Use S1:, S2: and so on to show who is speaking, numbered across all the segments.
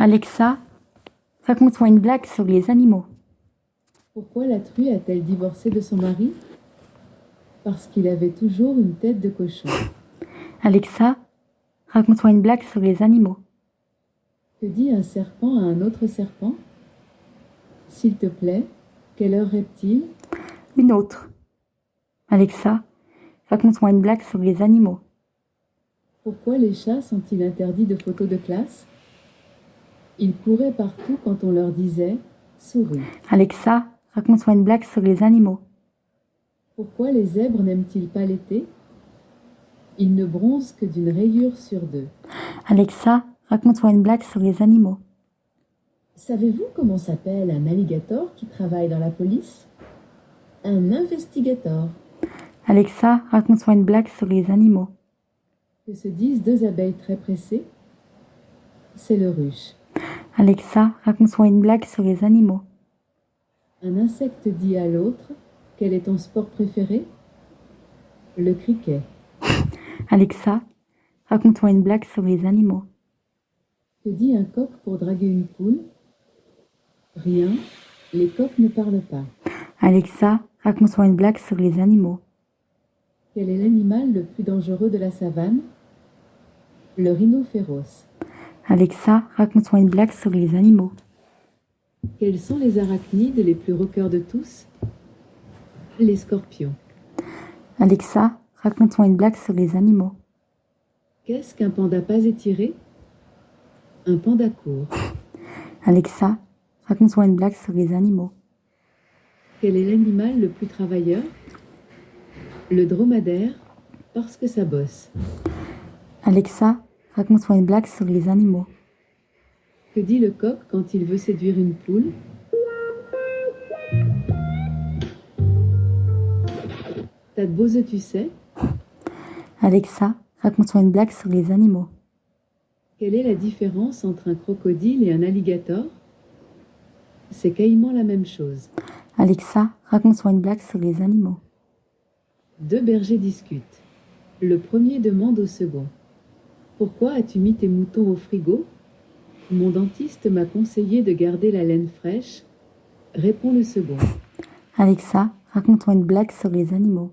S1: Alexa, raconte-moi une blague sur les animaux.
S2: Pourquoi la truie a-t-elle divorcé de son mari? Parce qu'il avait toujours une tête de cochon.
S1: Alexa, raconte-moi une blague sur les animaux.
S2: Que dit un serpent à un autre serpent? S'il te plaît, quelle heure est-il?
S1: Une autre. Alexa, raconte-moi une blague sur les animaux.
S2: Pourquoi les chats sont-ils interdits de photos de classe? Ils couraient partout quand on leur disait « souris ».
S1: Alexa, raconte-moi une blague sur les animaux.
S2: Pourquoi les zèbres n'aiment-ils pas l'été? Ils ne bronzent que d'une rayure sur deux.
S1: Alexa, raconte-moi une blague sur les animaux.
S2: Savez-vous comment s'appelle un alligator qui travaille dans la police? Un investigator.
S1: Alexa, raconte-moi une blague sur les animaux.
S2: Que se disent deux abeilles très pressées? C'est le ruche.
S1: Alexa, raconte-moi une blague sur les animaux.
S2: Un insecte dit à l'autre « Quel est ton sport préféré ?» Le criquet.
S1: Alexa, raconte-moi une blague sur les animaux.
S2: Que dit un coq pour draguer une poule? Rien, les coqs ne parlent pas.
S1: Alexa, raconte-moi une blague sur les animaux.
S2: Quel est l'animal le plus dangereux de la savane? Le rhinocéros.
S1: Alexa, raconte-moi une blague sur les animaux.
S2: Quels sont les arachnides les plus rockeurs de tous? Les scorpions.
S1: Alexa, raconte-moi une blague sur les animaux.
S2: Qu'est-ce qu'un panda pas étiré? Un panda court.
S1: Alexa, raconte-moi une blague sur les animaux.
S2: Quel est l'animal le plus travailleur? Le dromadaire, parce que ça bosse.
S1: Alexa, raconte-moi une blague sur les animaux.
S2: Que dit le coq quand il veut séduire une poule? T'as de beaux œufs, tu sais?
S1: Alexa, raconte-moi une blague sur les animaux.
S2: Quelle est la différence entre un crocodile et un alligator? C'est quasiment la même chose.
S1: Alexa, raconte-moi une blague sur les animaux.
S2: Deux bergers discutent. Le premier demande au second: Pourquoi as-tu mis tes moutons au frigo? Mon dentiste m'a conseillé de garder la laine fraîche, répond le second.
S1: Alexa, raconte-moi une blague sur les animaux.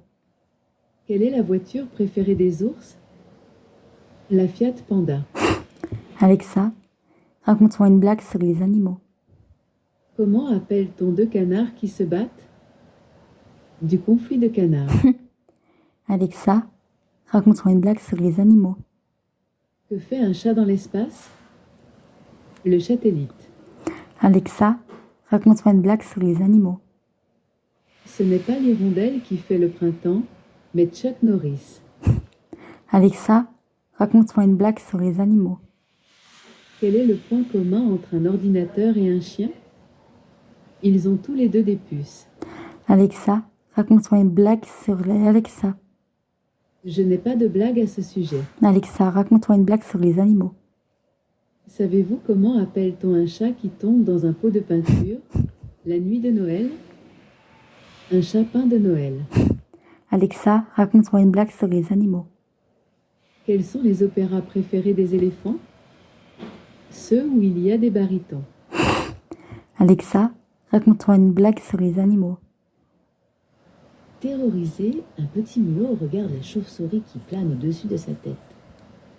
S2: Quelle est la voiture préférée des ours? La Fiat Panda.
S1: Alexa, raconte-moi une blague sur les animaux.
S2: Comment appelle-t-on deux canards qui se battent? Du conflit de canards.
S1: Alexa, raconte-moi une blague sur les animaux.
S2: Que fait un chat dans l'espace? Le satellite.
S1: Alexa, raconte-moi une blague sur les animaux.
S2: Ce n'est pas l'hirondelle qui fait le printemps, mais Chuck Norris.
S1: Alexa, raconte-moi une blague sur les animaux.
S2: Quel est le point commun entre un ordinateur et un chien? Ils ont tous les deux des puces.
S1: Alexa, raconte-moi une blague sur les... Alexa.
S2: Je n'ai pas de blague à ce sujet.
S1: Alexa, raconte-moi une blague sur les animaux.
S2: Savez-vous comment appelle-t-on un chat qui tombe dans un pot de peinture la nuit de Noël? Un chapin de Noël.
S1: Alexa, raconte-moi une blague sur les animaux.
S2: Quels sont les opéras préférés des éléphants? Ceux où il y a des barytons.
S1: Alexa, raconte-moi une blague sur les animaux.
S3: Terrorisé, un petit mulot regarde la chauve-souris qui plane au-dessus de sa tête.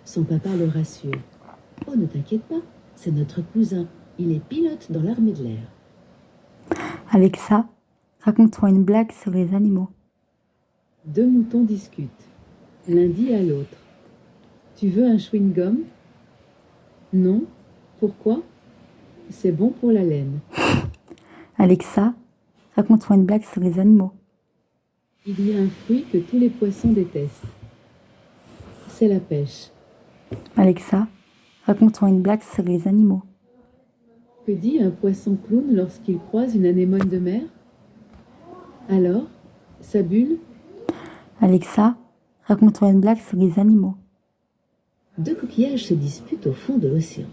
S3: Son papa le rassure. « Oh, ne t'inquiète pas, c'est notre cousin. Il est pilote dans l'armée de l'air. »
S1: Alexa, raconte-moi une blague sur les animaux.
S2: Deux moutons discutent. L'un dit à l'autre: Tu veux un chewing-gum? Non. Pourquoi? C'est bon pour la laine.
S1: Alexa, raconte-moi une blague sur les animaux.
S2: Il y a un fruit que tous les poissons détestent. C'est la pêche.
S1: Alexa, raconte-moi une blague sur les animaux.
S2: Que dit un poisson clown lorsqu'il croise une anémone de mer? Alors, ça bulle?
S1: Alexa, raconte-moi une blague sur les animaux.
S3: Deux coquillages se disputent au fond de l'océan.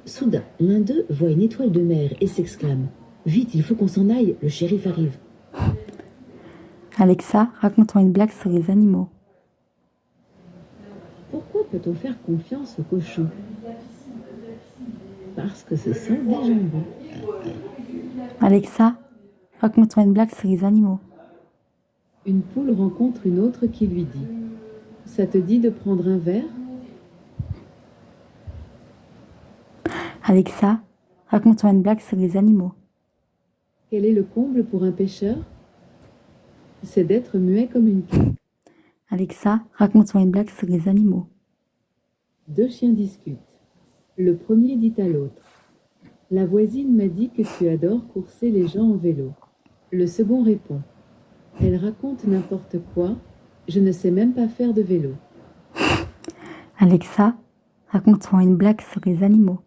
S3: Soudain, l'un d'eux voit une étoile de mer et s'exclame: « Vite, il faut qu'on s'en aille, le shérif arrive. »
S1: Alexa, raconte-moi une blague sur les animaux.
S2: Pourquoi peut-on faire confiance aux cochons?
S3: Parce que ce sont des jambons.
S1: Alexa, raconte-moi une blague sur les animaux.
S2: Une poule rencontre une autre qui lui dit « Ça te dit de prendre un verre ?»
S1: Alexa, raconte-moi une blague sur les animaux.
S2: Quel est le comble pour un pêcheur? C'est d'être muet comme une queue.
S1: Alexa, raconte-moi une blague sur les animaux.
S2: Deux chiens discutent. Le premier dit à l'autre « La voisine m'a dit que tu adores courser les gens en vélo. » Le second répond « Elle raconte n'importe quoi, je ne sais même pas faire de vélo. »
S1: Alexa, raconte-moi une blague sur les animaux.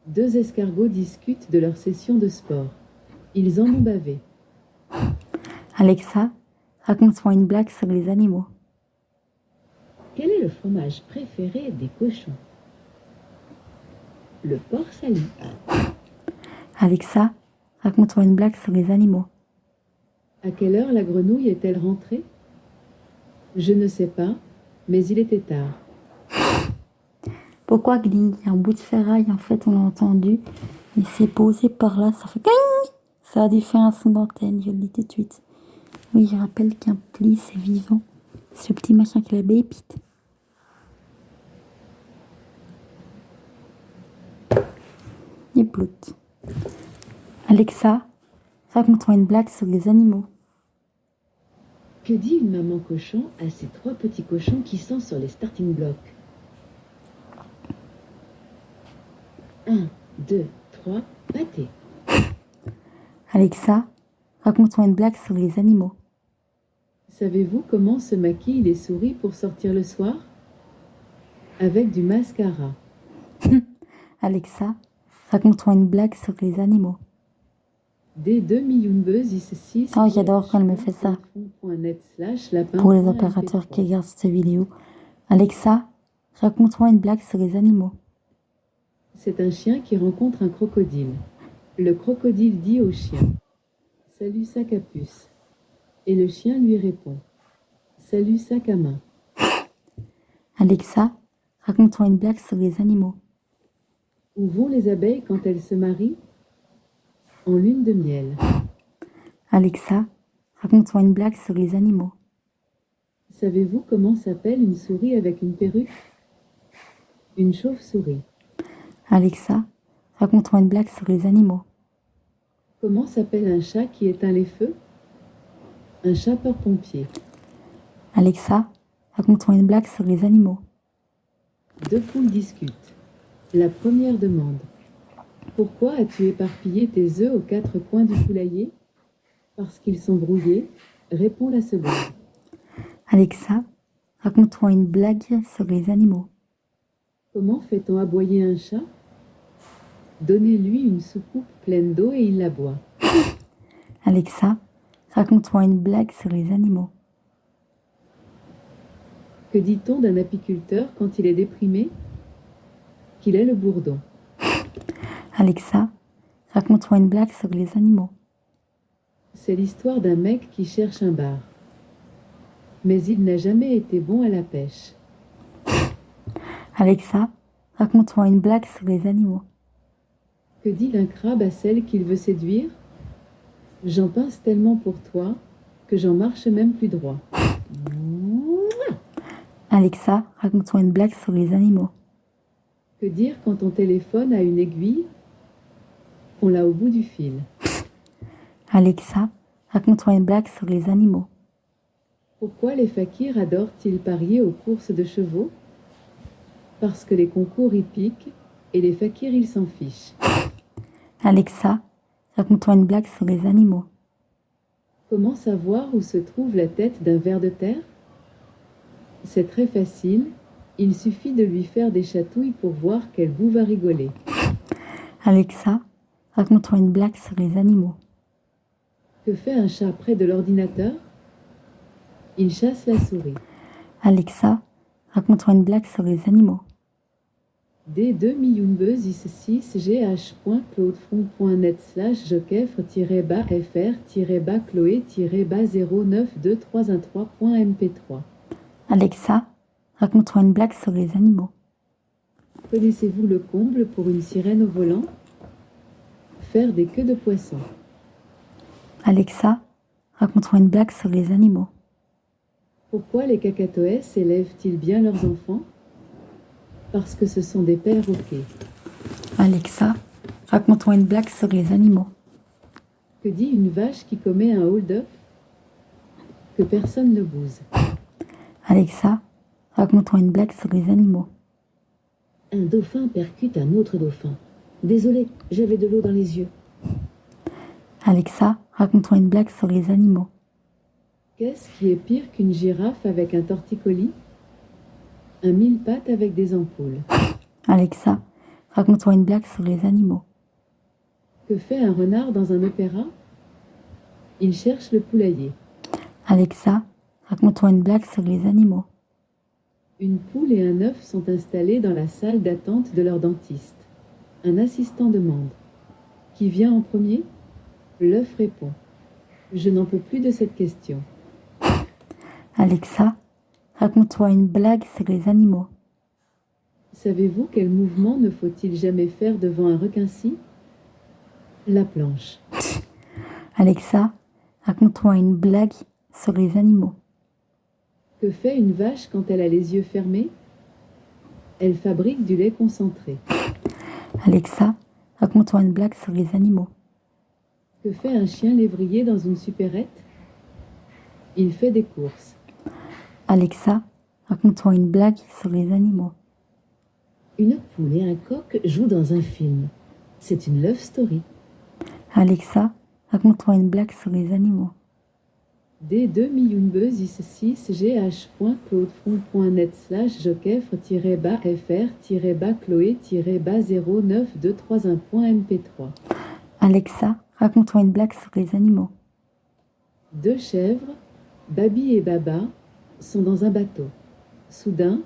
S2: Deux escargots discutent de leur session de sport. Ils en ont bavé.
S1: Alexa, raconte-moi une blague sur les animaux.
S3: Quel est le fromage préféré des cochons? Le porc sali.
S1: Alexa, raconte-moi une blague sur les animaux.
S2: À quelle heure la grenouille est-elle rentrée? Je ne sais pas, mais il était tard.
S1: Pourquoi Gling? Il y a un bout de ferraille, en fait, on l'a entendu. Il s'est posé par là, ça fait cling. Ça a dû faire un son d'antenne, je le dis tout de suite. Oui, je rappelle qu'un pli, c'est vivant. C'est ce petit machin qui la bépite. Il bloute. Alexa, raconte-moi une blague sur les animaux.
S3: Que dit une maman cochon à ses trois petits cochons qui sont sur les starting blocks? 1, 2, 3, pâté.
S1: Alexa, raconte-moi une blague sur les animaux.
S2: Savez-vous comment se maquillent les souris pour sortir le soir? Avec du mascara.
S1: Alexa, raconte-moi une blague sur les animaux.
S2: Des 2 millions de buzz, 6.
S1: Oh, j'adore quand elle me fait ça. Pour les opérateurs qui regardent cette vidéo. Alexa, raconte-moi une blague sur les animaux.
S2: C'est un chien qui rencontre un crocodile. Le crocodile dit au chien « Salut sac à puce ». Et le chien lui répond « Salut sac à main ».
S1: Alexa, raconte-moi une blague sur les animaux.
S2: Où vont les abeilles quand elles se marient? En lune de miel.
S1: Alexa, raconte-moi une blague sur les animaux.
S2: Savez-vous comment s'appelle une souris avec une perruque? Une chauve-souris.
S1: Alexa, raconte-moi une blague sur les animaux.
S2: Comment s'appelle un chat qui éteint les feux? Un sapeur-pompier.
S1: Alexa, raconte-moi une blague sur les animaux.
S2: Deux poules discutent. La première demande « Pourquoi as-tu éparpillé tes œufs aux quatre coins du poulailler? » Parce qu'ils sont brouillés, répond la seconde.
S1: Alexa, raconte-moi une blague sur les animaux.
S2: Comment fait-on aboyer un chat? Donnez-lui une soucoupe pleine d'eau et il la boit.
S1: Alexa, raconte-moi une blague sur les animaux.
S2: Que dit-on d'un apiculteur quand il est déprimé? Qu'il est le bourdon.
S1: Alexa, raconte-moi une blague sur les animaux.
S2: C'est l'histoire d'un mec qui cherche un bar. Mais il n'a jamais été bon à la pêche.
S1: Alexa, raconte-moi une blague sur les animaux.
S2: Que dit un crabe à celle qu'il veut séduire? J'en pince tellement pour toi que j'en marche même plus droit.
S1: Alexa, raconte-moi une blague sur les animaux.
S2: Que dire quand ton téléphone a une aiguille? On l'a au bout du fil.
S1: Alexa, raconte-moi une blague sur les animaux.
S2: Pourquoi les fakirs adorent-ils parier aux courses de chevaux? Parce que les concours y piquent et les fakirs ils s'en fichent.
S1: Alexa, raconte-moi une blague sur les animaux.
S2: Comment savoir où se trouve la tête d'un ver de terre? C'est très facile, il suffit de lui faire des chatouilles pour voir quel bout va rigoler.
S1: Alexa, raconte-moi une blague sur les animaux.
S2: Que fait un chat près de l'ordinateur? Il chasse la souris.
S1: Alexa, raconte-moi une blague sur les animaux.
S2: D2 millions-buzz 6 gh.cloud.net/joquef-fr-fr-chloé-092313.mp3.
S1: Alexa, raconte-moi une blague sur les animaux.
S2: Connaissez-vous le comble pour une sirène au volant? Faire des queues de poisson.
S1: Alexa, raconte-moi une blague sur les animaux.
S2: Pourquoi les cacatoès élèvent-ils bien leurs enfants? Parce que ce sont des perroquets.
S1: Alexa, raconte-moi une blague sur les animaux.
S2: Que dit une vache qui commet un hold-up? Que personne ne bouse.
S1: Alexa, raconte-moi une blague sur les animaux.
S3: Un dauphin percute un autre dauphin. Désolé, j'avais de l'eau dans les yeux.
S1: Alexa, raconte-moi une blague sur les animaux.
S2: Qu'est-ce qui est pire qu'une girafe avec un torticolis? Un mille-pattes avec des ampoules.
S1: Alexa, raconte-moi une blague sur les animaux.
S2: Que fait un renard dans un opéra? Il cherche le poulailler.
S1: Alexa, raconte-moi une blague sur les animaux.
S2: Une poule et un œuf sont installés dans la salle d'attente de leur dentiste. Un assistant demande: qui vient en premier? L'œuf répond: je n'en peux plus de cette question.
S1: Alexa, raconte-moi une blague sur les animaux.
S2: Savez-vous quel mouvement ne faut-il jamais faire devant un requin-ci? La planche.
S1: Alexa, raconte-moi une blague sur les animaux.
S2: Que fait une vache quand elle a les yeux fermés? Elle fabrique du lait concentré.
S1: Alexa, raconte-moi une blague sur les animaux.
S2: Que fait un chien lévrier dans une supérette? Il fait des courses.
S1: Alexa, raconte-moi une blague sur les animaux.
S3: Une poule et un coq jouent dans un film. C'est une love story.
S1: Alexa, raconte-moi une blague sur les animaux.
S2: D2 Miyunbuzz is 6 gh.claudefront.net/joquefre-bas-fr-bas0923.mp3.
S1: Alexa, raconte-moi une blague sur les animaux.
S2: Deux chèvres, Babi et Baba, sont dans un bateau. Soudain,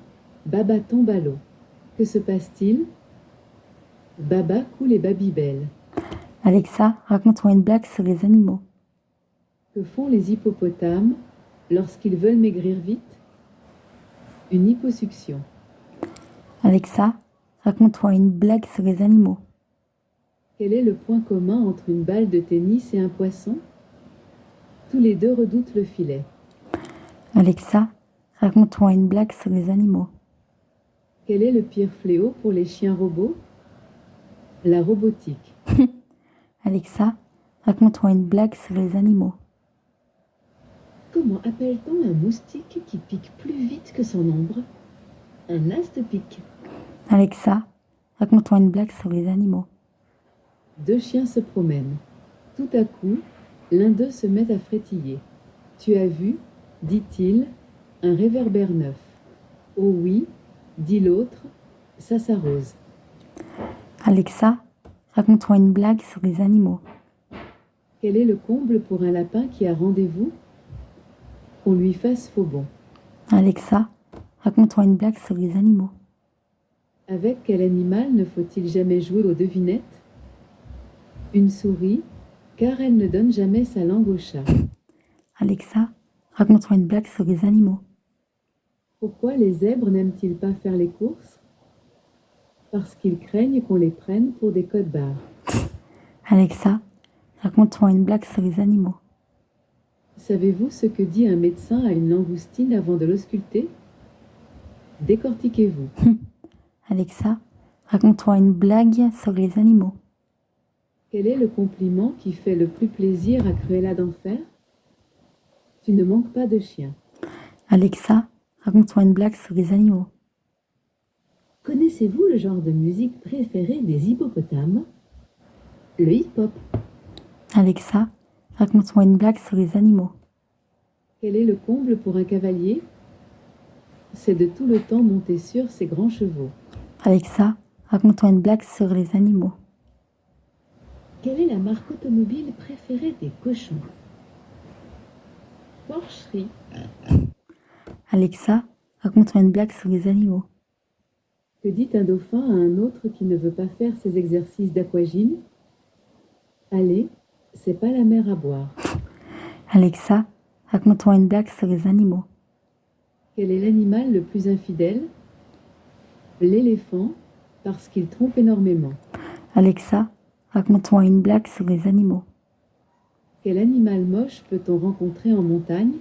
S2: Baba tombe à l'eau. Que se passe-t-il? Baba coule et Babybel.
S1: Alexa, raconte-moi une blague sur les animaux.
S2: Que font les hippopotames lorsqu'ils veulent maigrir vite? Une hyposuction.
S1: Alexa, raconte-moi une blague sur les animaux.
S2: Quel est le point commun entre une balle de tennis et un poisson? Tous les deux redoutent le filet.
S1: Alexa, raconte-moi une blague sur les animaux.
S2: Quel est le pire fléau pour les chiens robots? La robotique.
S1: Alexa, raconte-moi une blague sur les animaux.
S3: Comment appelle-t-on un moustique qui pique plus vite que son ombre? Un as de pique.
S1: Alexa, raconte-moi une blague sur les animaux.
S2: Deux chiens se promènent. Tout à coup, l'un d'eux se met à frétiller. Tu as vu, dit-il, un réverbère neuf. Oh oui, dit l'autre, ça s'arrose.
S1: Alexa, raconte-moi une blague sur les animaux.
S2: Quel est le comble pour un lapin qui a rendez-vous? Qu'on lui fasse faux bond.
S1: Alexa, raconte-moi une blague sur les animaux.
S2: Avec quel animal ne faut-il jamais jouer aux devinettes? Une souris, car elle ne donne jamais sa langue au chat.
S1: Alexa, raconte-moi une blague sur les animaux.
S2: Pourquoi les zèbres n'aiment-ils pas faire les courses? Parce qu'ils craignent qu'on les prenne pour des codes-barres.
S1: Alexa, raconte-moi une blague sur les animaux.
S2: Savez-vous ce que dit un médecin à une langoustine avant de l'ausculter? Décortiquez-vous.
S1: Alexa, raconte-moi une blague sur les animaux.
S2: Quel est le compliment qui fait le plus plaisir à Cruella d'Enfer? Tu ne manques pas de chien.
S1: Alexa, raconte-moi une blague sur les animaux.
S3: Connaissez-vous le genre de musique préféré des hippopotames? Le hip-hop.
S1: Alexa, raconte-moi une blague sur les animaux.
S2: Quel est le comble pour un cavalier? C'est de tout le temps monter sur ses grands chevaux.
S1: Alexa, raconte-moi une blague sur les animaux.
S3: Quelle est la marque automobile préférée des cochons? Porcherie.
S1: Alexa, raconte-moi une blague sur les animaux.
S2: Que dit un dauphin à un autre qui ne veut pas faire ses exercices d'aquagym? Allez, c'est pas la mer à boire.
S1: Alexa, raconte-moi une blague sur les animaux.
S2: Quel est l'animal le plus infidèle? L'éléphant, Parce qu'ils trompent énormément.
S1: Alexa, raconte-moi une blague sur les animaux.
S2: Quel animal moche peut-on rencontrer en montagne?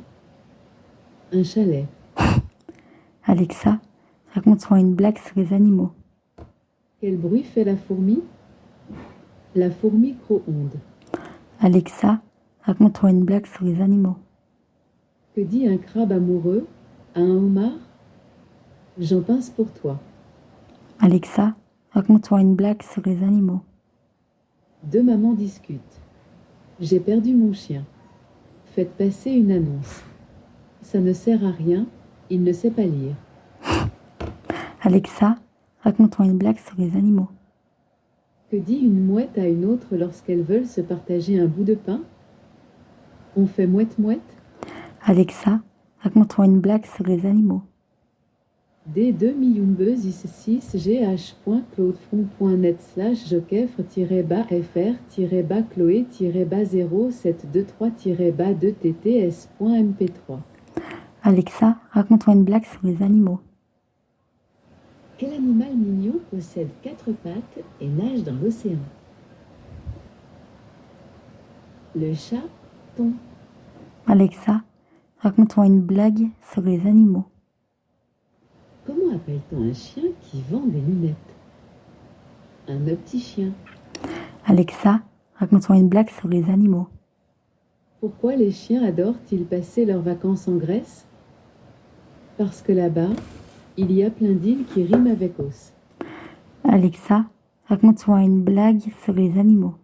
S2: Un chalet.
S1: Alexa, raconte-moi une blague sur les animaux.
S2: Quel bruit fait la fourmi? La fourmi micro-ondes.
S1: Alexa, raconte-moi une blague sur les animaux.
S2: Que dit un crabe amoureux à un homard? J'en pince pour toi.
S1: Alexa, raconte-moi une blague sur les animaux.
S2: Deux mamans discutent. J'ai perdu mon chien. Faites passer une annonce. Ça ne sert à rien, il ne sait pas lire.
S1: Alexa, raconte-moi une blague sur les animaux.
S2: Que dit une mouette à une autre lorsqu'elles veulent se partager un bout de pain? On fait mouette-mouette.
S1: Alexa, raconte-moi une blague sur les animaux.
S2: D2 jokefr.net/jokefre-chloé-bas073-2-tt-s.mp3.
S1: Alexa, raconte-moi une blague sur les animaux.
S3: Quel animal mignon possède 4 pattes et nage dans l'océan? Le chaton.
S1: Alexa, raconte-moi une blague sur les animaux.
S3: Comment appelle-t-on un chien qui vend des lunettes? Un opticien.
S1: Alexa, raconte-moi une blague sur les animaux.
S2: Pourquoi les chiens adorent-ils passer leurs vacances en Grèce? Parce que là-bas, il y a plein d'îles qui riment avec os.
S1: Alexa, raconte-moi une blague sur les animaux.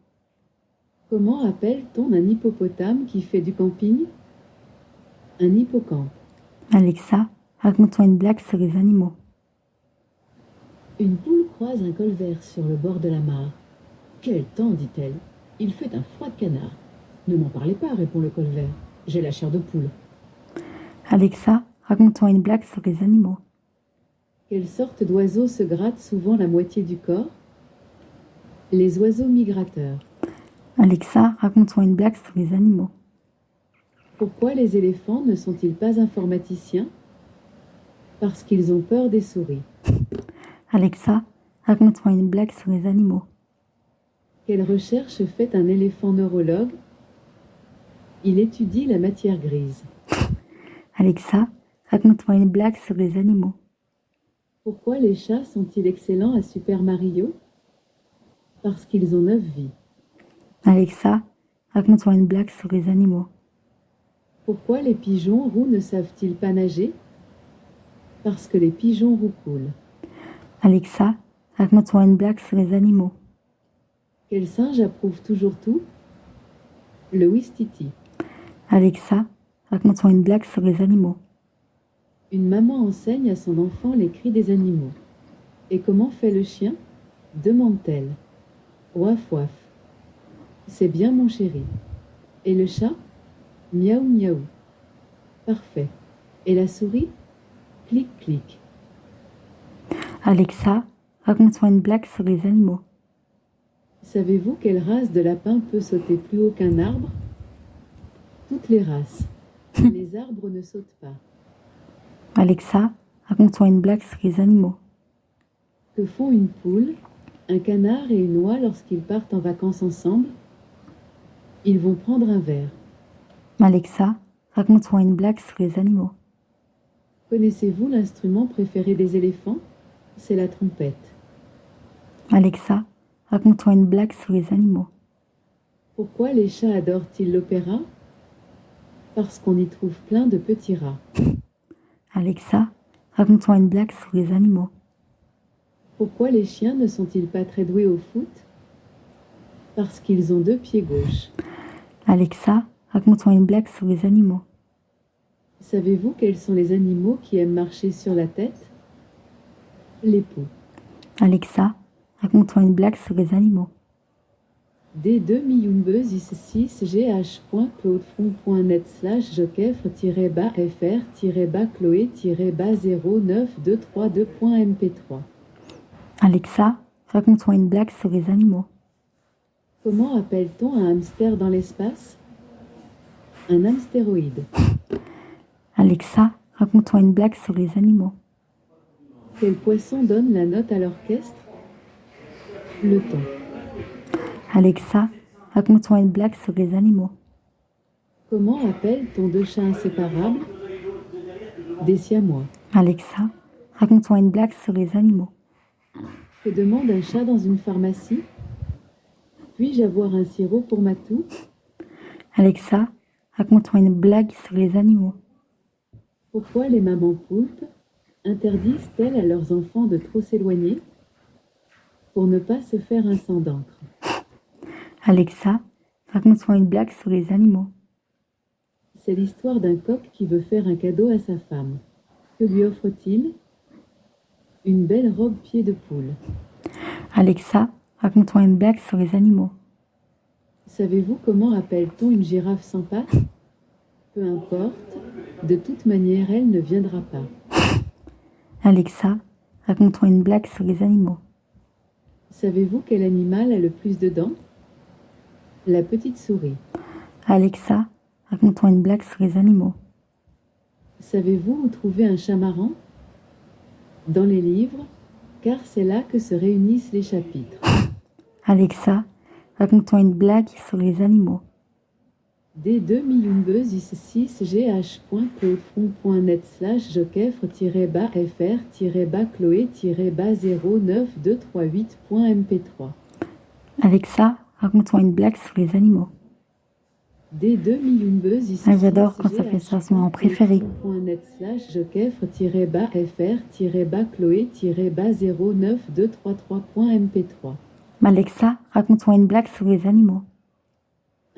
S2: Comment appelle-t-on un hippopotame qui fait du camping? Un hippocampe.
S1: Alexa, raconte-moi une blague sur les animaux.
S3: Une poule croise un colvert sur le bord de la mare. Quel temps, dit-elle. Il fait un froid de canard. Ne m'en parlez pas, répond le colvert. J'ai la chair de poule.
S1: Alexa, raconte-moi une blague sur les animaux.
S2: Quelle sorte d'oiseaux se gratte souvent la moitié du corps? Les oiseaux migrateurs.
S1: Alexa, raconte-moi une blague sur les animaux.
S2: Pourquoi les éléphants ne sont-ils pas informaticiens? Parce qu'ils ont peur des souris.
S1: Alexa, raconte-moi une blague sur les animaux.
S2: Quelle recherche fait un éléphant neurologue? Il étudie la matière grise.
S1: Alexa, raconte-moi une blague sur les animaux.
S2: Pourquoi les chats sont-ils excellents à Super Mario? Parce qu'ils ont 9 vies.
S1: Alexa, raconte-moi une blague sur les animaux.
S2: Pourquoi les pigeons roux ne savent-ils pas nager? Parce que les pigeons roux coulent.
S1: Alexa, raconte-moi une blague sur les animaux.
S2: Quel singe approuve toujours tout? Le Ouistiti.
S1: Alexa, raconte-moi une blague sur les animaux.
S2: Une maman enseigne à son enfant les cris des animaux. Et comment fait le chien? Demande-t-elle. Ouaf ouaf. C'est bien mon chéri. Et le chat? Miaou miaou. Parfait. Et la souris? Clic clic.
S1: Alexa, raconte-moi une blague sur les animaux.
S2: Savez-vous quelle race de lapin peut sauter plus haut qu'un arbre? Toutes les races. Les arbres ne sautent pas.
S1: Alexa, raconte-moi une blague sur les animaux.
S2: Que font une poule, un canard et une oie lorsqu'ils partent en vacances ensemble? Ils vont prendre un verre.
S1: Alexa, raconte-moi une blague sur les animaux.
S2: Connaissez-vous l'instrument préféré des éléphants? C'est la trompette.
S1: Alexa, raconte-moi une blague sur les animaux.
S2: Pourquoi les chats adorent-ils l'opéra? Parce qu'on y trouve plein de petits rats.
S1: Alexa, raconte-moi une blague sur les animaux.
S2: Pourquoi les chiens ne sont-ils pas très doués au foot? Parce qu'ils ont 2 pieds gauches.
S1: Alexa, raconte-moi une blague sur les animaux.
S2: Savez-vous quels sont les animaux qui aiment marcher sur la tête? Les poux.
S1: Alexa, raconte-moi une blague sur les animaux.
S2: D2 jokefr.chloé-bas09232.mp3.
S1: Alexa, raconte-moi une blague sur les animaux.
S2: Comment appelle-t-on un hamster dans l'espace? Un hamstéroïde.
S1: Alexa, raconte-moi une blague sur les animaux.
S2: Quel poisson donne la note à l'orchestre? Le temps.
S1: Alexa, raconte-moi une blague sur les animaux.
S2: Comment appelle-t-on deux chats inséparables? Des siamois.
S1: Alexa, raconte-moi une blague sur les animaux.
S2: Que demande un chat dans une pharmacie? Puis-je avoir un sirop pour ma toux?
S1: Alexa, raconte-moi une blague sur les animaux.
S2: Pourquoi les mamans poulpes interdisent-elles à leurs enfants de trop s'éloigner? Pour ne pas se faire un sang d'encre.
S1: Alexa, raconte-moi une blague sur les animaux.
S2: C'est l'histoire d'un coq qui veut faire un cadeau à sa femme. Que lui offre-t-il? Une belle robe pied de poule.
S1: Alexa, raconte-moi une blague sur les animaux.
S2: Savez-vous comment appelle-t-on une girafe sans pattes? Peu importe, de toute manière elle ne viendra pas.
S1: Alexa, raconte-moi une blague sur les animaux.
S2: Savez-vous quel animal a le plus de dents? La petite souris.
S1: Alexa, raconte-moi une blague sur les animaux.
S2: Savez-vous où trouver un chat marrant? Dans les livres, car c'est là que se réunissent les chapitres.
S1: Alexa, raconte-moi une blague sur les animaux.
S2: D2 millions is 6 gh.claudefront.net/jockey-fr-chloé-092338.mp3.
S1: Alexa, raconte-moi une blague sur les animaux.
S2: D2 millions is
S1: Ah, j'adore quand ça fait ça, c'est mon préféré.
S2: jockey-fr-chloé-fr-chloé-092333.mp3.
S1: Alexa, raconte-moi une blague sur les animaux.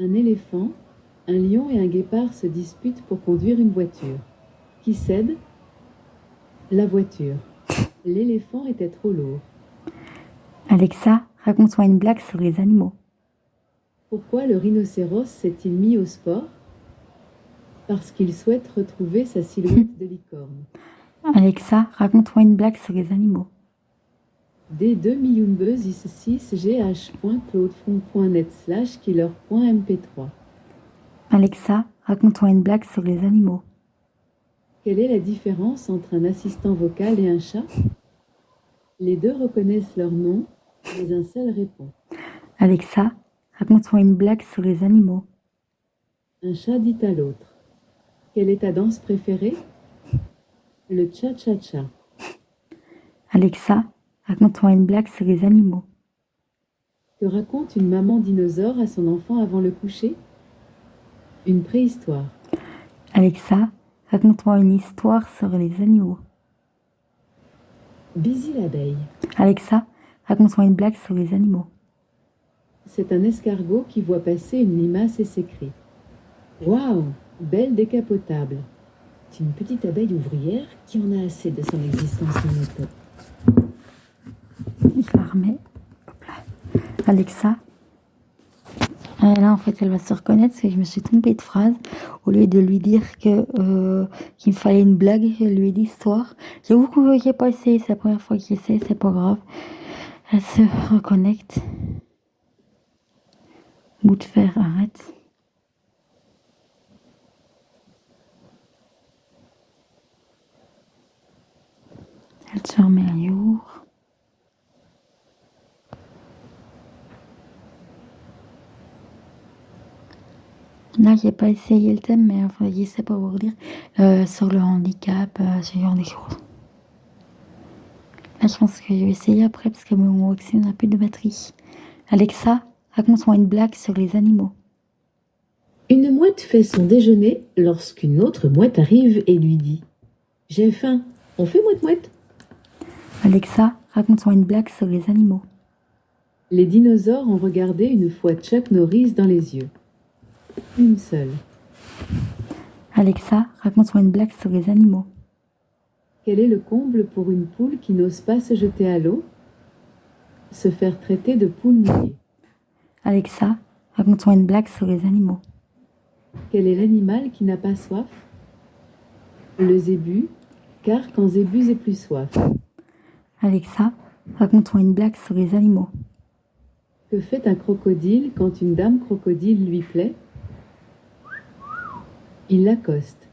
S2: Un éléphant, un lion et un guépard se disputent pour conduire une voiture. Qui cède? La voiture. L'éléphant était trop lourd.
S1: Alexa, raconte-moi une blague sur les animaux.
S2: Pourquoi le rhinocéros s'est-il mis au sport? Parce qu'il souhaite retrouver sa silhouette de licorne.
S1: Alexa, raconte-moi une blague sur les animaux.
S2: D2 millions is 6 gh.claudefront.net/killer.mp3.
S1: Alexa, raconte-moi une blague sur les animaux.
S2: Quelle est la différence entre un assistant vocal et un chat? Les deux reconnaissent leur nom, mais un seul répond.
S1: Alexa, raconte-moi une blague sur les animaux.
S2: Un chat dit à l'autre: quelle est ta danse préférée? Le cha-cha-cha.
S1: Alexa, raconte-moi une blague sur les animaux.
S2: Que raconte une maman dinosaure à son enfant avant le coucher? Une préhistoire.
S1: Alexa, raconte-moi une histoire sur les animaux.
S3: Busy l'abeille.
S1: Alexa, raconte-moi une blague sur les animaux.
S2: C'est un escargot qui voit passer une limace et s'écrie: waouh, belle décapotable.
S3: C'est une petite abeille ouvrière qui en a assez de son existence monotone.
S1: Je la remets. Hop là. Alexa. Là, en fait, elle va se reconnaître parce que je me suis trompée de phrase. Au lieu de lui dire qu'il me fallait une blague, je lui ai dit histoire. J'avoue que j'ai pas essayé, c'est la première fois que j'essaie, c'est pas grave. Elle se reconnecte. Bout de fer, arrête. Elle se remet à jour. Là, j'ai pas essayé le thème, mais enfin, j'essaie pas vous dire sur le handicap, ce genre de choses. Là, je pense que je vais essayer après parce que mon Oxy n'a plus de batterie. Alexa, raconte-moi une blague sur les animaux.
S3: Une mouette fait son déjeuner lorsqu'une autre mouette arrive et lui dit: j'ai faim, on fait mouette-mouette?
S1: Alexa, raconte-moi une blague sur les animaux.
S2: Les dinosaures ont regardé une fois Chuck Norris dans les yeux. Une seule.
S1: Alexa, raconte-moi une blague sur les animaux.
S2: Quel est le comble pour une poule qui n'ose pas se jeter à l'eau? Se faire traiter de poule mouillée.
S1: Alexa, raconte-moi une blague sur les animaux.
S2: Quel est l'animal qui n'a pas soif? Le zébu, car quand zébus est plus soif.
S1: Alexa, raconte-moi une blague sur les animaux.
S2: Que fait un crocodile quand une dame crocodile lui plaît? Il l'accoste.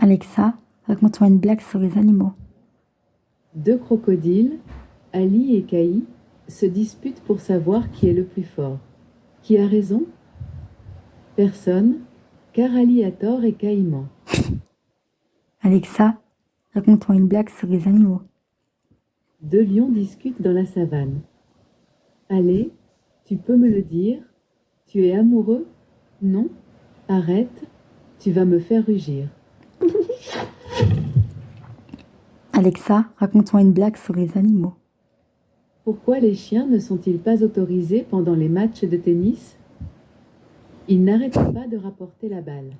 S1: Alexa, raconte-moi une blague sur les animaux.
S2: Deux crocodiles, Ali et Caï, se disputent pour savoir qui est le plus fort. Qui a raison? Personne, car Ali a tort et Caïman.
S1: Alexa, raconte-moi une blague sur les animaux.
S2: Deux lions discutent dans la savane. Allez, tu peux me le dire? Tu es amoureux? Non? Arrête, tu vas me faire rugir.
S1: Alexa, raconte-moi une blague sur les animaux.
S2: Pourquoi les chiens ne sont-ils pas autorisés pendant les matchs de tennis? Ils n'arrêtent pas de rapporter la balle.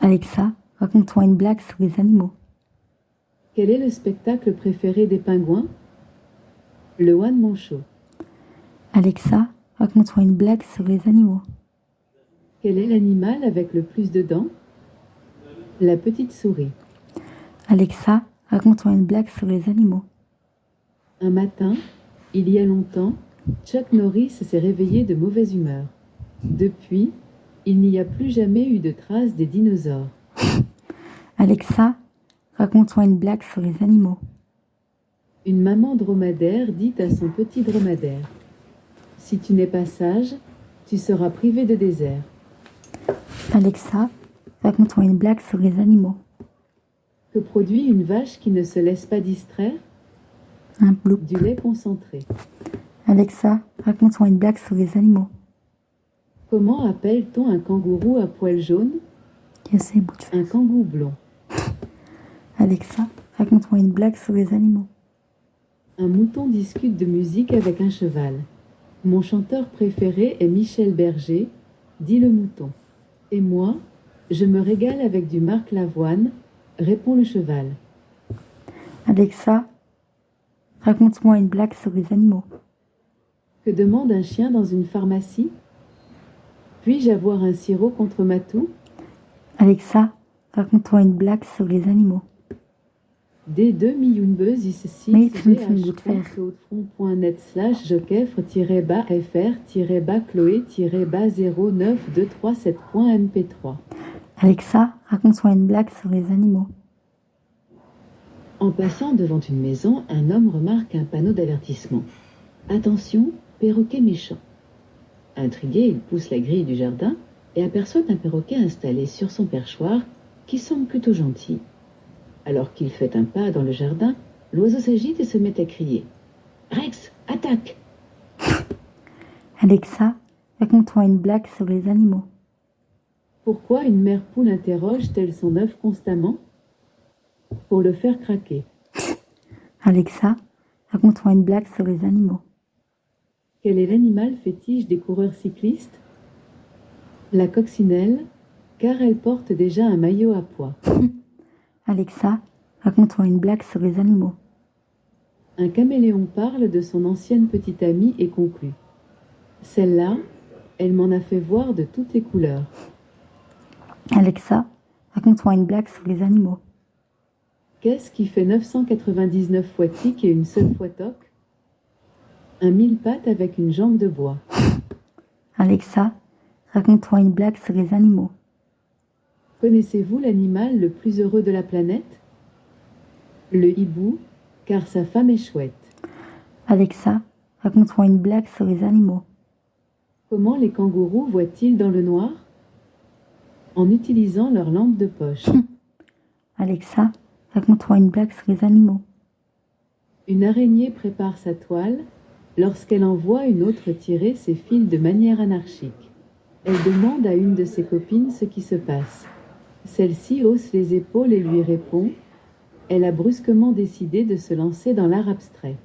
S1: Alexa, raconte-moi une blague sur les animaux.
S2: Quel est le spectacle préféré des pingouins? Le One Man Show.
S1: Alexa, raconte-moi une blague sur les animaux.
S2: Quel est l'animal avec le plus de dents? La petite souris.
S1: Alexa, raconte-moi une blague sur les animaux.
S2: Un matin, il y a longtemps, Chuck Norris s'est réveillé de mauvaise humeur. Depuis, il n'y a plus jamais eu de traces des dinosaures.
S1: Alexa, raconte-moi une blague sur les animaux.
S2: Une maman dromadaire dit à son petit dromadaire: si tu n'es pas sage, tu seras privé de désert.
S1: Alexa, raconte-moi une blague sur les animaux.
S2: Que produit une vache qui ne se laisse pas distraire?
S1: Un bloop.
S2: Du lait concentré.
S1: Alexa, raconte-moi une blague sur les animaux.
S2: Comment appelle-t-on un kangourou à poils jaunes?
S1: Je sais, bout de
S2: Un
S1: fesses.
S2: kangou blond.
S1: Alexa, raconte-moi une blague sur les animaux.
S2: Un mouton discute de musique avec un cheval. Mon chanteur préféré est Michel Berger, dit le mouton. Et moi, je me régale avec du Marc Lavoine, répond le cheval.
S1: Alexa, raconte-moi une blague sur les animaux.
S2: Que demande un chien dans une pharmacie? Puis-je avoir un sirop contre ma toux?
S1: Alexa, raconte-moi une blague sur les animaux.
S2: D2 Miyunbuzz ici
S1: Mais tu me fais une bout de fer.
S2: joquefre-fr-fr-fr-Chloé-bas-0923.mp3.
S1: Alexa, raconte-moi une blague sur les animaux.
S3: En passant devant une maison, un homme remarque un panneau d'avertissement. Attention, perroquet méchant. Intrigué, il pousse la grille du jardin et aperçoit un perroquet installé sur son perchoir qui semble plutôt gentil. Alors qu'il fait un pas dans le jardin, l'oiseau s'agite et se met à crier. « Rex, attaque !»
S1: Alexa, raconte-moi une blague sur les animaux.
S2: Pourquoi une mère poule interroge-t-elle son œuf constamment? Pour le faire craquer.
S1: Alexa, raconte-moi une blague sur les animaux.
S2: Quel est l'animal fétiche des coureurs cyclistes? La coccinelle, car elle porte déjà un maillot à pois.
S1: Alexa, raconte-moi une blague sur les animaux.
S2: Un caméléon parle de son ancienne petite amie et conclut. Celle-là, elle m'en a fait voir de toutes les couleurs.
S1: Alexa, raconte-moi une blague sur les animaux.
S2: Qu'est-ce qui fait 999 fois tic et une seule fois toc? Un mille-pattes avec une jambe de bois.
S1: Alexa, raconte-moi une blague sur les animaux.
S2: Connaissez-vous l'animal le plus heureux de la planète? Le hibou, car sa femme est chouette.
S1: Alexa, raconte-moi une blague sur les animaux.
S2: Comment les kangourous voient-ils dans le noir? En utilisant leur lampe de poche.
S1: Alexa, raconte-moi une blague sur les animaux.
S2: Une araignée prépare sa toile lorsqu'elle en voit une autre tirer ses fils de manière anarchique. Elle demande à une de ses copines ce qui se passe. Celle-ci hausse les épaules et lui répond. Elle a brusquement décidé de se lancer dans l'art abstrait.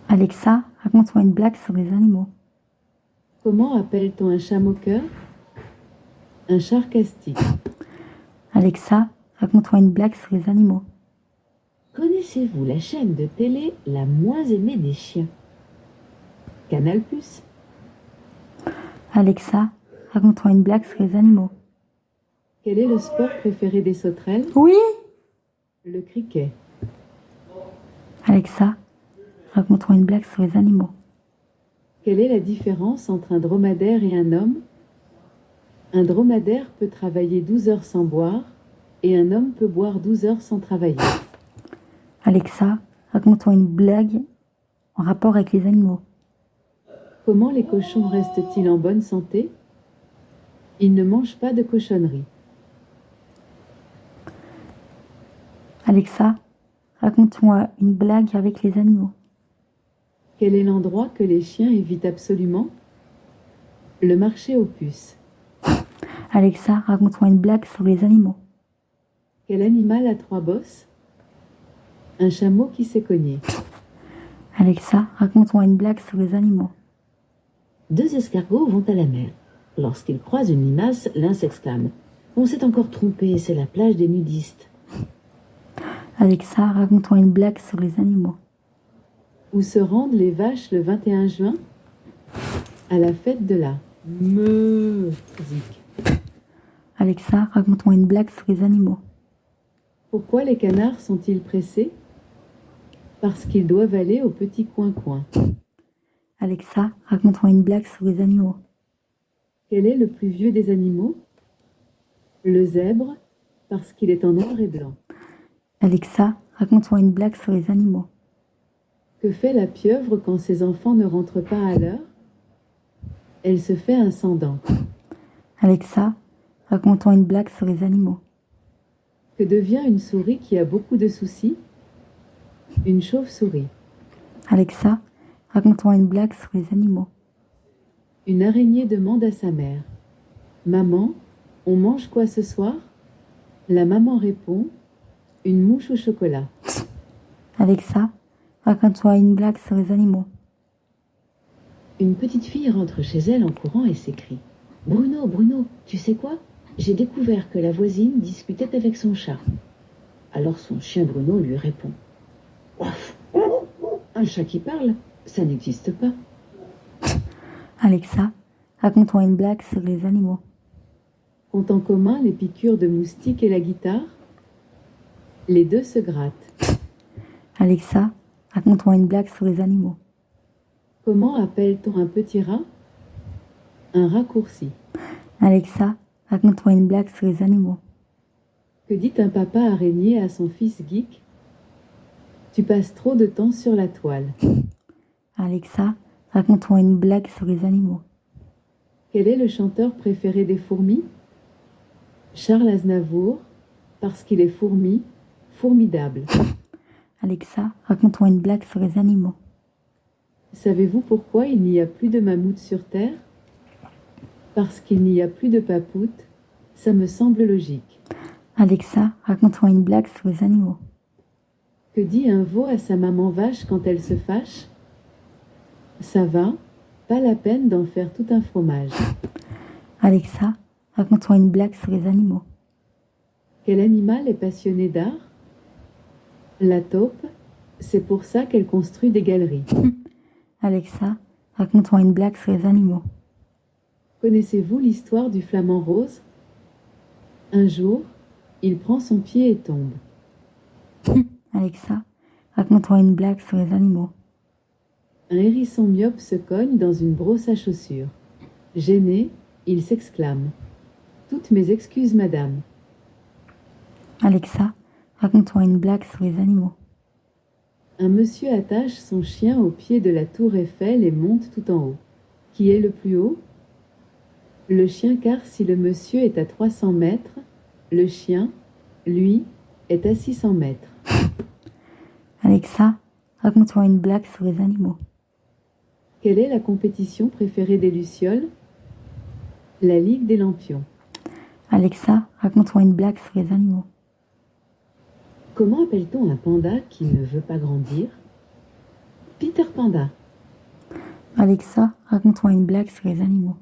S1: Alexa, raconte-moi une blague sur les animaux.
S2: Comment appelle-t-on un chat moqueur? Un charcastique.
S1: Alexa, raconte-moi une blague sur les animaux.
S3: Connaissez-vous la chaîne de télé la moins aimée des chiens? Canal+.
S1: Alexa, raconte-moi une blague sur les animaux.
S2: Quel est le sport préféré des sauterelles?
S1: Oui.
S2: Le cricket.
S1: Alexa, raconte-moi une blague sur les animaux.
S2: Quelle est la différence entre un dromadaire et un homme? Un dromadaire peut travailler 12 heures sans boire et un homme peut boire 12 heures sans travailler.
S1: Alexa, raconte-moi une blague en rapport avec les animaux.
S2: Comment les cochons restent-ils en bonne santé? Ils ne mangent pas de cochonneries.
S1: Alexa, raconte-moi une blague avec les animaux.
S2: Quel est l'endroit que les chiens évitent absolument? Le marché aux puces.
S1: Alexa, raconte-moi une blague sur les animaux.
S2: Quel animal a 3 bosses? Un chameau qui s'est cogné.
S1: Alexa, raconte-moi une blague sur les animaux.
S3: 2 escargots vont à la mer. Lorsqu'ils croisent une limace, l'un s'exclame: On s'est encore trompé, c'est la plage des nudistes.
S1: Alexa, raconte-moi une blague sur les animaux.
S2: Où se rendent les vaches le 21 juin? À la fête de la musique.
S1: Alexa, raconte-moi une blague sur les animaux.
S2: Pourquoi les canards sont-ils pressés? Parce qu'ils doivent aller au petit coin-coin.
S1: Alexa, raconte-moi une blague sur les animaux.
S2: Quel est le plus vieux des animaux? Le zèbre, parce qu'il est en noir et blanc.
S1: Alexa, raconte-moi une blague sur les animaux.
S2: Que fait la pieuvre quand ses enfants ne rentrent pas à l'heure? Elle se fait un sang-dents.
S1: Alexa, raconte-moi une blague sur les animaux.
S2: Que devient une souris qui a beaucoup de soucis? Une chauve-souris.
S1: Alexa, raconte-moi une blague sur les animaux.
S2: Une araignée demande à sa mère: Maman, on mange quoi ce soir? La maman répond: Une mouche au chocolat.
S1: Alexa, raconte-moi une blague sur les animaux.
S3: Une petite fille rentre chez elle en courant et s'écrie: Bruno, Bruno, tu sais quoi? J'ai découvert que la voisine discutait avec son chat. Alors son chien Bruno lui répond: Ouf, un chat qui parle, ça n'existe pas.
S1: Alexa, raconte-moi une blague sur les animaux.
S2: Ont en commun les piqûres de moustiques et la guitare? Les deux se grattent.
S1: Alexa, raconte-moi une blague sur les animaux.
S2: Comment appelle-t-on un petit rat? Un raccourci.
S1: Alexa, raconte-moi une blague sur les animaux.
S2: Que dit un papa araignée à son fils geek? Tu passes trop de temps sur la toile.
S1: Alexa, raconte-moi une blague sur les animaux.
S2: Quel est le chanteur préféré des fourmis? Charles Aznavour, parce qu'il est fourmi, formidable.
S1: Alexa, raconte-moi une blague sur les animaux.
S2: Savez-vous pourquoi il n'y a plus de mammouth sur Terre? Parce qu'il n'y a plus de papoute, ça me semble logique.
S1: Alexa, raconte-moi une blague sur les animaux.
S2: Que dit un veau à sa maman vache quand elle se fâche? Ça va, pas la peine d'en faire tout un fromage.
S1: Alexa, raconte-moi une blague sur les animaux.
S2: Quel animal est passionné d'art? La taupe, c'est pour ça qu'elle construit des galeries.
S1: Alexa, raconte-moi une blague sur les animaux.
S2: Connaissez-vous l'histoire du flamant rose? Un jour, il prend son pied et tombe.
S1: Alexa, raconte-moi une blague sur les animaux.
S2: Un hérisson myope se cogne dans une brosse à chaussures. Gêné, il s'exclame: Toutes mes excuses, madame.
S1: Alexa, raconte-moi une blague sur les animaux.
S2: Un monsieur attache son chien au pied de la tour Eiffel et monte tout en haut. Qui est le plus haut? Le chien, car si le monsieur est à 300 mètres, le chien, lui, est à 600 mètres.
S1: Alexa, raconte-moi une blague sur les animaux.
S2: Quelle est la compétition préférée des lucioles? La Ligue des lampions.
S1: Alexa, raconte-moi une blague sur les animaux.
S3: Comment appelle-t-on un panda qui ne veut pas grandir? Peter Panda.
S1: Alexa, raconte-moi une blague sur les animaux.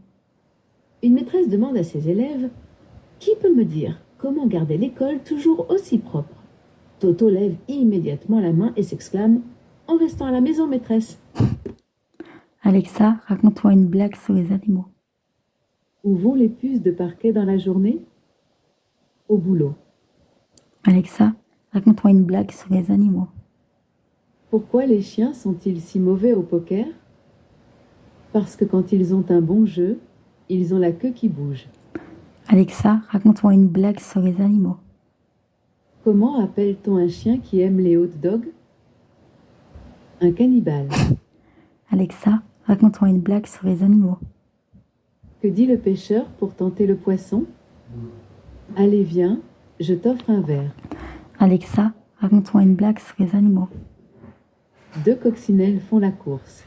S3: Une maîtresse demande à ses élèves: Qui peut me dire comment garder l'école toujours aussi propre? Toto lève immédiatement la main et s'exclame: En restant à la maison, maîtresse.
S1: Alexa, raconte-moi une blague sur les animaux.
S2: Où vont les puces de parquet dans la journée? Au boulot.
S1: Alexa, raconte-moi une blague sur les animaux.
S2: Pourquoi les chiens sont-ils si mauvais au poker? Parce que quand ils ont un bon jeu, ils ont la queue qui bouge.
S1: Alexa, raconte-moi une blague sur les animaux.
S2: Comment appelle-t-on un chien qui aime les hot dogs? Un cannibale.
S1: Alexa, raconte-moi une blague sur les animaux.
S2: Que dit le pêcheur pour tenter le poisson? Allez, viens, je t'offre un verre.
S1: Alexa, raconte-moi une blague sur les animaux.
S2: Deux coccinelles font la course.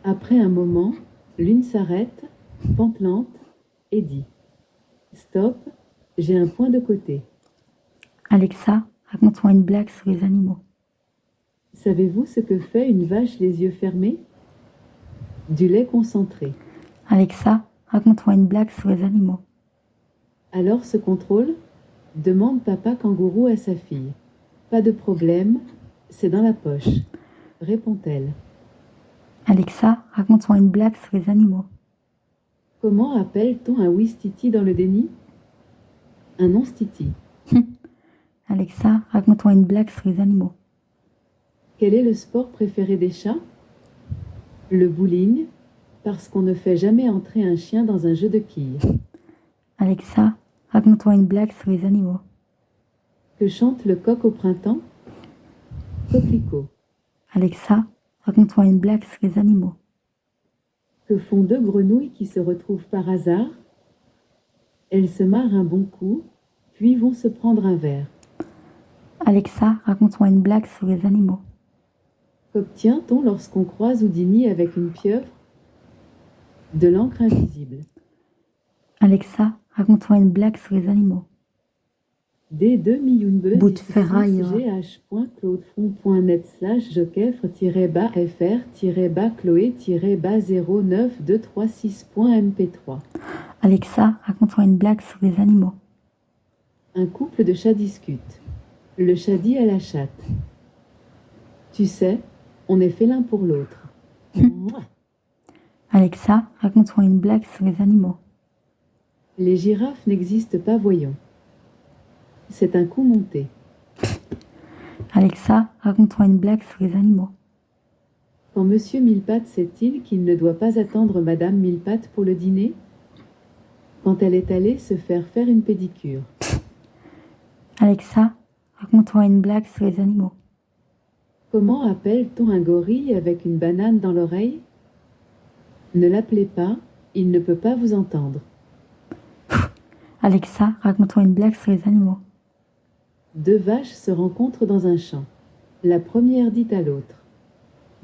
S2: Après un moment, l'une s'arrête, pantelante, et dit: Stop, j'ai un point de côté.
S1: Alexa, raconte-moi une blague sur les animaux.
S2: Savez-vous ce que fait une vache les yeux fermés? Du lait concentré.
S1: Alexa, raconte-moi une blague sur les animaux.
S2: Alors ce contrôle? Demande papa kangourou à sa fille. Pas de problème, c'est dans la poche, répond-elle.
S1: Alexa, raconte-moi une blague sur les animaux.
S2: Comment appelle-t-on un ouistiti dans le déni? Un non-stiti.
S1: Alexa, raconte-moi une blague sur les animaux.
S2: Quel est le sport préféré des chats? Le bowling, parce qu'on ne fait jamais entrer un chien dans un jeu de quilles.
S1: Alexa, raconte-moi une blague sur les animaux.
S2: Que chante le coq au printemps? Coquelicot.
S1: Alexa, raconte-moi une blague sur les animaux.
S2: Que font deux grenouilles qui se retrouvent par hasard? Elles se marrent un bon coup, puis vont se prendre un verre.
S1: Alexa, raconte-moi une blague sur les animaux.
S2: Qu'obtient-on lorsqu'on croise Houdini avec une pieuvre? De l'encre invisible.
S1: Alexa, raconte-moi une blague sur les animaux.
S2: D2 Miyunbe
S1: Bout de ferraille,
S2: gh.cloudefront.net/joker-fr-fr-09236.mp3.
S1: Alexa, raconte-moi une blague sur les animaux.
S2: Un couple de chats discute. Le chat dit à la chatte: Tu sais, on est fait l'un pour l'autre.
S1: Alexa, raconte-moi une blague sur les animaux.
S2: Les girafes n'existent pas, voyons. C'est un coup monté.
S1: Alexa, raconte-moi une blague sur les animaux.
S2: Quand Monsieur Millepattes sait-il qu'il ne doit pas attendre Madame Millepattes pour le dîner? Quand elle est allée se faire une pédicure.
S1: Alexa, raconte-moi une blague sur les animaux.
S2: Comment appelle-t-on un gorille avec une banane dans l'oreille? Ne l'appelez pas, il ne peut pas vous entendre.
S1: Alexa, raconte-moi une blague sur les animaux.
S2: Deux vaches se rencontrent dans un champ. La première dit à l'autre: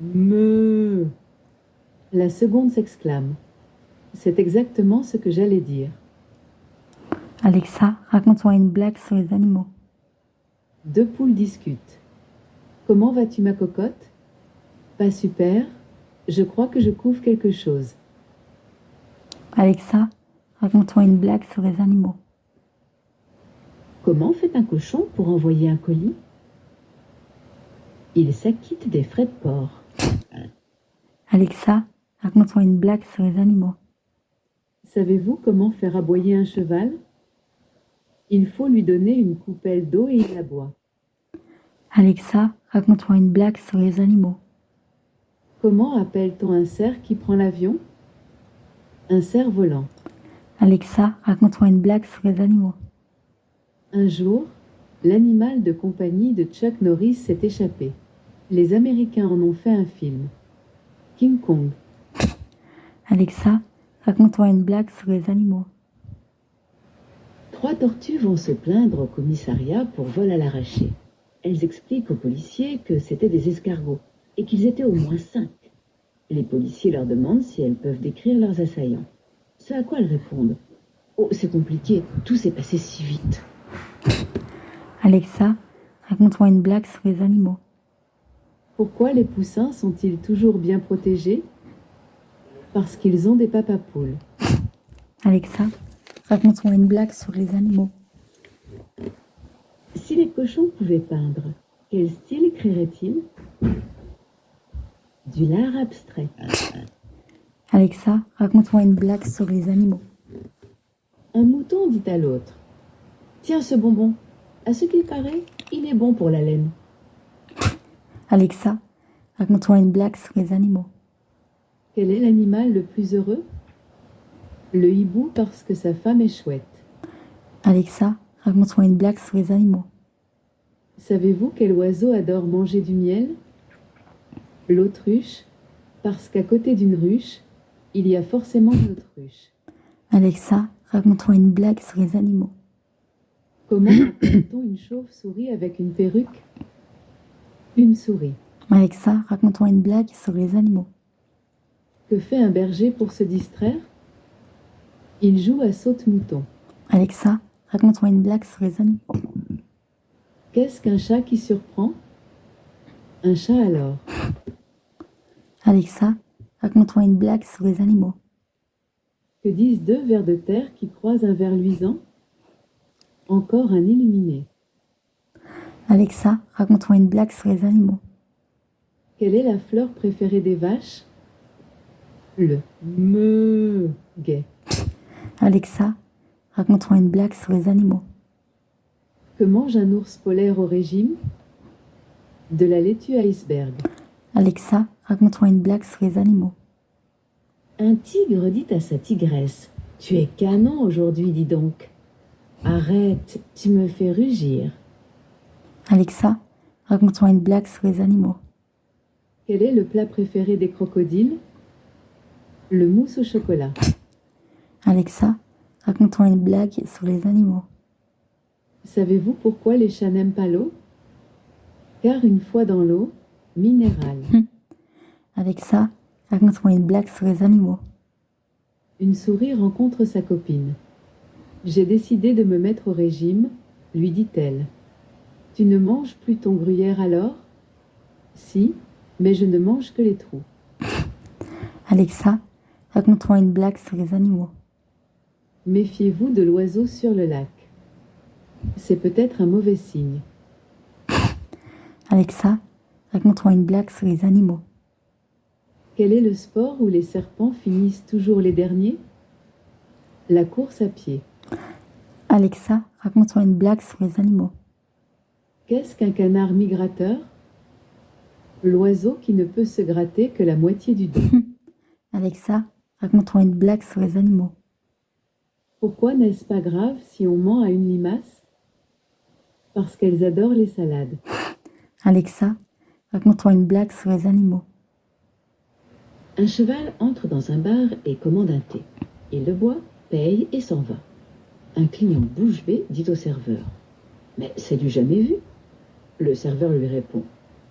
S2: Meuh. La seconde s'exclame: C'est exactement ce que j'allais dire.
S1: Alexa, raconte-moi une blague sur les animaux.
S2: Deux poules discutent. Comment vas-tu, ma cocotte? Pas super, je crois que je couvre quelque chose.
S1: Alexa, raconte-moi une blague sur les animaux.
S3: Comment fait un cochon pour envoyer un colis? Il s'acquitte des frais de port.
S1: Alexa, raconte-moi une blague sur les animaux.
S2: Savez-vous comment faire aboyer un cheval? Il faut lui donner une coupelle d'eau et il la boit.
S1: Alexa, raconte-moi une blague sur les animaux.
S2: Comment appelle-t-on un cerf qui prend l'avion? Un cerf-volant.
S1: Alexa, raconte-moi une blague sur les animaux.
S2: Un jour, l'animal de compagnie de Chuck Norris s'est échappé. Les Américains en ont fait un film. King Kong.
S1: Alexa, raconte-moi une blague sur les animaux.
S3: Trois tortues vont se plaindre au commissariat pour vol à l'arraché. Elles expliquent aux policiers que c'était des escargots et qu'ils étaient au moins 5. Les policiers leur demandent si elles peuvent décrire leurs assaillants. Ce à quoi elles répondent: Oh, c'est compliqué, tout s'est passé si vite.
S1: Alexa, raconte-moi une blague sur les animaux.
S2: Pourquoi les poussins sont-ils toujours bien protégés? Parce qu'ils ont des papapoules.
S1: Alexa, raconte-moi une blague sur les animaux.
S3: Si les cochons pouvaient peindre, quel style créeraient-ils? Du l'art abstrait.
S1: Alexa, raconte-moi une blague sur les animaux.
S2: Un mouton dit à l'autre: Tiens ce bonbon, à ce qu'il paraît, il est bon pour la laine.
S1: Alexa, raconte-moi une blague sur les animaux.
S2: Quel est l'animal le plus heureux? Le hibou parce que sa femme est chouette.
S1: Alexa, raconte-moi une blague sur les animaux.
S2: Savez-vous quel oiseau adore manger du miel? L'autruche, Parce qu'à côté d'une ruche, il y a forcément une autruche.
S1: Alexa, raconte-moi une blague sur les animaux.
S2: Comment appelle-t-on une chauve-souris avec une perruque? Une souris.
S1: Alexa, raconte-moi une blague sur les animaux.
S2: Que fait un berger pour se distraire? Il joue à saute-mouton.
S1: Alexa, raconte-moi une blague sur les animaux.
S2: Qu'est-ce qu'un chat qui surprend? Un chat alors.
S1: Alexa, raconte-moi une blague sur les animaux.
S2: Que disent deux vers de terre qui croisent un ver luisant? Encore un illuminé.
S1: Alexa, raconte-moi une blague sur les animaux.
S2: Quelle est la fleur préférée des vaches? Le guet.
S1: Alexa, raconte-moi une blague sur les animaux.
S2: Que mange un ours polaire au régime? De la laitue iceberg.
S1: Alexa, raconte-moi une blague sur les animaux.
S3: Un tigre dit à sa tigresse: Tu es canon aujourd'hui, dis donc. Arrête, tu me fais rugir.
S1: Alexa, raconte-moi une blague sur les animaux.
S2: Quel est le plat préféré des crocodiles? Le mousse au chocolat.
S1: Alexa, raconte-moi une blague sur les animaux.
S2: Savez-vous pourquoi les chats n'aiment pas l'eau? Car une fois dans l'eau, minéral.
S1: Alexa, raconte-moi une blague sur les animaux.
S2: Une souris rencontre sa copine. J'ai décidé de me mettre au régime, lui dit-elle. Tu ne manges plus ton gruyère alors? Si, mais je ne mange que les trous.
S1: Alexa, raconte-moi une blague sur les animaux.
S2: Méfiez-vous de l'oiseau sur le lac. C'est peut-être un mauvais signe.
S1: Alexa, raconte-moi une blague sur les animaux.
S2: Quel est le sport où les serpents finissent toujours les derniers? La course à pied.
S1: Alexa, raconte-moi une blague sur les animaux.
S2: Qu'est-ce qu'un canard migrateur? L'oiseau qui ne peut se gratter que la moitié du dos.
S1: Alexa, raconte-moi une blague sur les animaux.
S2: Pourquoi n'est-ce pas grave si on ment à une limace? Parce qu'elles adorent les salades.
S1: Alexa, raconte-moi une blague sur les animaux.
S3: Un cheval entre dans un bar et commande un thé. Il le boit, paye et s'en va. Un client bouche bée dit au serveur: Mais c'est du jamais vu. Le serveur lui répond: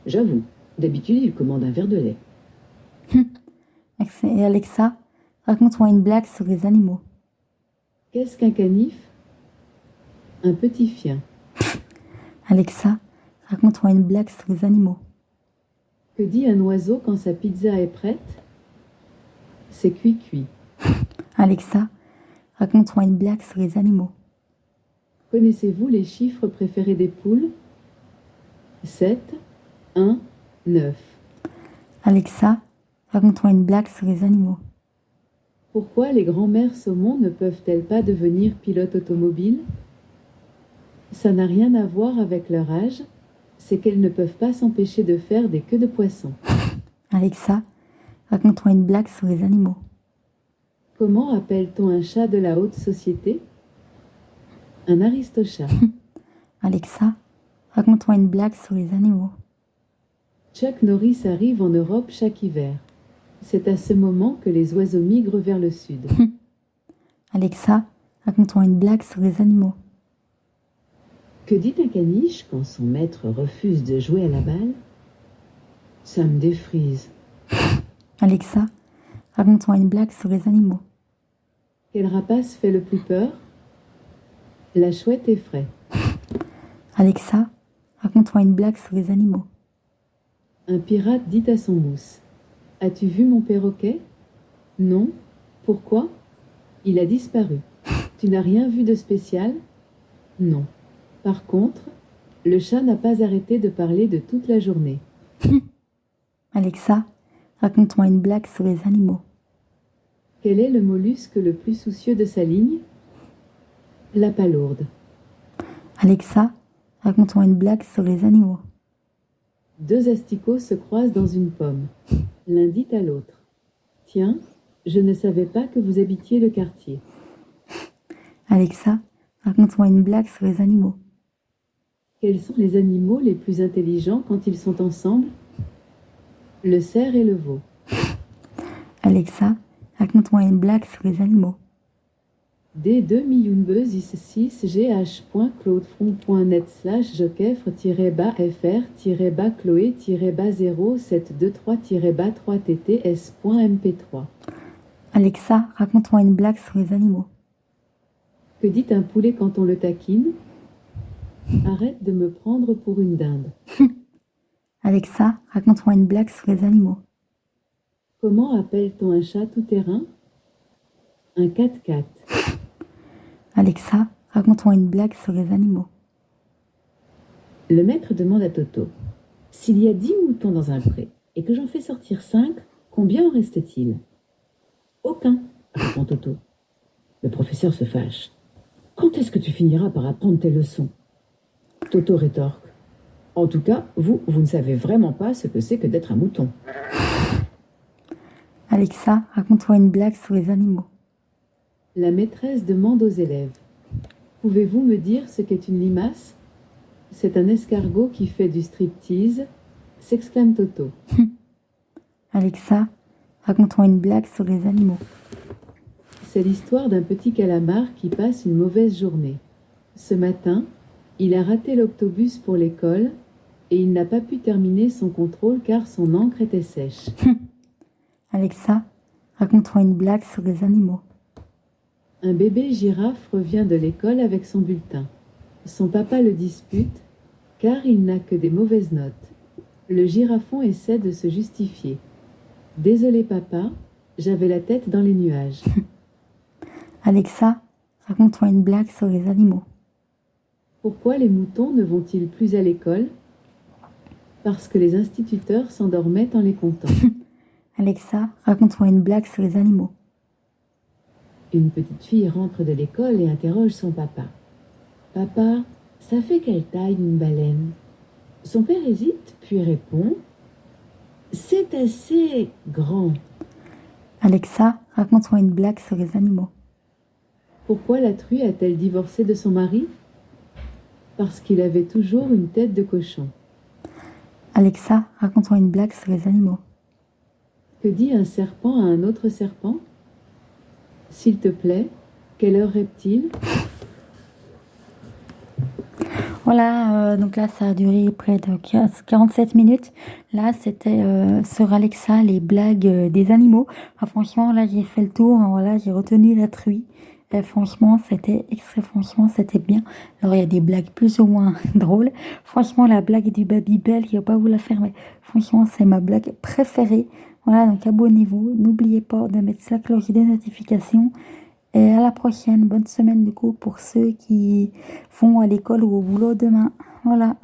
S3: J'avoue, d'habitude il commande un verre de lait.
S1: Et Alexa, raconte-moi une blague sur les animaux.
S2: Qu'est-ce qu'un canif? Un petit chien.
S1: Alexa, raconte-moi une blague sur les animaux.
S2: Que dit un oiseau quand sa pizza est prête? C'est cuit-cuit.
S1: Alexa, raconte-moi une blague sur les animaux.
S2: Connaissez-vous les chiffres préférés des poules? 7, 1, 9.
S1: Alexa, raconte-moi une blague sur les animaux.
S2: Pourquoi les grands-mères saumons ne peuvent-elles pas devenir pilotes automobiles? Ça n'a rien à voir avec leur âge, c'est qu'elles ne peuvent pas s'empêcher de faire des queues de poisson.
S1: Alexa, raconte-moi une blague sur les animaux.
S2: Comment appelle-t-on un chat de la haute société? Un aristochat.
S1: Alexa, raconte-moi une blague sur les animaux.
S2: Chuck Norris arrive en Europe chaque hiver. C'est à ce moment que les oiseaux migrent vers le sud.
S1: Alexa, raconte-moi une blague sur les animaux.
S3: Que dit un caniche quand son maître refuse de jouer à la balle? Ça me défrise.
S1: Alexa, raconte-moi une blague sur les animaux.
S2: Quel rapace fait le plus peur? La chouette effraie.
S1: Alexa, raconte-moi une blague sur les animaux.
S2: Un pirate dit à son mousse: As-tu vu mon perroquet? Non. Pourquoi? Il a disparu. Tu n'as rien vu de spécial? Non. Par contre, le chat n'a pas arrêté de parler de toute la journée.
S1: Alexa, raconte-moi une blague sur les animaux.
S2: Quel est le mollusque le plus soucieux de sa ligne? La palourde.
S1: Alexa, raconte-moi une blague sur les animaux.
S2: Deux asticots se croisent dans une pomme. L'un dit à l'autre: Tiens, je ne savais pas que vous habitiez le quartier.
S1: Alexa, raconte-moi une blague sur les animaux.
S2: Quels sont les animaux les plus intelligents quand ils sont ensemble? Le cerf et le veau.
S1: Alexa, raconte-moi une blague sur les animaux.
S2: d2012-ch.claude.net/joquefre-bas-fr-0-723-3TTS.mp3.
S1: Alexa, raconte-moi une blague sur les animaux.
S2: Que dit un poulet quand on le taquine? Arrête de me prendre pour une dinde.
S1: Alexa, raconte-moi une blague sur les animaux.
S2: Comment appelle-t-on un chat tout-terrain? Un 4x4.
S1: Alexa, raconte-moi une blague sur les animaux.
S3: Le maître demande à Toto: s'il y a 10 moutons dans un pré et que j'en fais sortir 5, combien en reste-t-il? Aucun, répond Toto. Le professeur se fâche. Quand est-ce que tu finiras par apprendre tes leçons? Toto rétorque: en tout cas, vous ne savez vraiment pas ce que c'est que d'être un mouton.
S1: Alexa, raconte-moi une blague sur les animaux.
S2: La maîtresse demande aux élèves: pouvez-vous me dire ce qu'est une limace? C'est un escargot qui fait du striptease, s'exclame Toto.
S1: Alexa, raconte-moi une blague sur les animaux.
S2: C'est l'histoire d'un petit calamar qui passe une mauvaise journée. Ce matin, il a raté l'autobus pour l'école et il n'a pas pu terminer son contrôle car son encre était sèche.
S1: Alexa, raconte-moi une blague sur les animaux.
S2: Un bébé girafe revient de l'école avec son bulletin. Son papa le dispute car il n'a que des mauvaises notes. Le girafon essaie de se justifier. Désolé papa, j'avais la tête dans les nuages.
S1: Alexa, raconte-moi une blague sur les animaux.
S2: Pourquoi les moutons ne vont-ils plus à l'école? Parce que les instituteurs s'endormaient en les comptant.
S1: Alexa, raconte-moi une blague sur les animaux.
S3: Une petite fille rentre de l'école et interroge son papa. Papa, ça fait quelle taille une baleine? Son père hésite, puis répond: c'est assez grand.
S1: Alexa, raconte-moi une blague sur les animaux.
S2: Pourquoi la truie a-t-elle divorcé de son mari? Parce qu'il avait toujours une tête de cochon.
S1: Alexa, raconte-moi une blague sur les animaux.
S2: Que dit un serpent à un autre serpent? S'il te plaît, quelle heure est-il?
S1: Voilà, donc là, ça a duré près de 47 minutes. Là, c'était sur Alexa, les blagues des animaux. Ah, franchement, là, j'ai fait le tour. Hein, voilà, j'ai retenu la truie. Franchement, c'était bien. Alors, il y a des blagues plus ou moins drôles. Franchement, la blague du Babybel, je ne vais pas vous la faire, mais franchement, c'est ma blague préférée. Voilà, donc abonnez-vous. N'oubliez pas de mettre la cloche des notifications. Et à la prochaine. Bonne semaine du coup pour ceux qui vont à l'école ou au boulot demain. Voilà.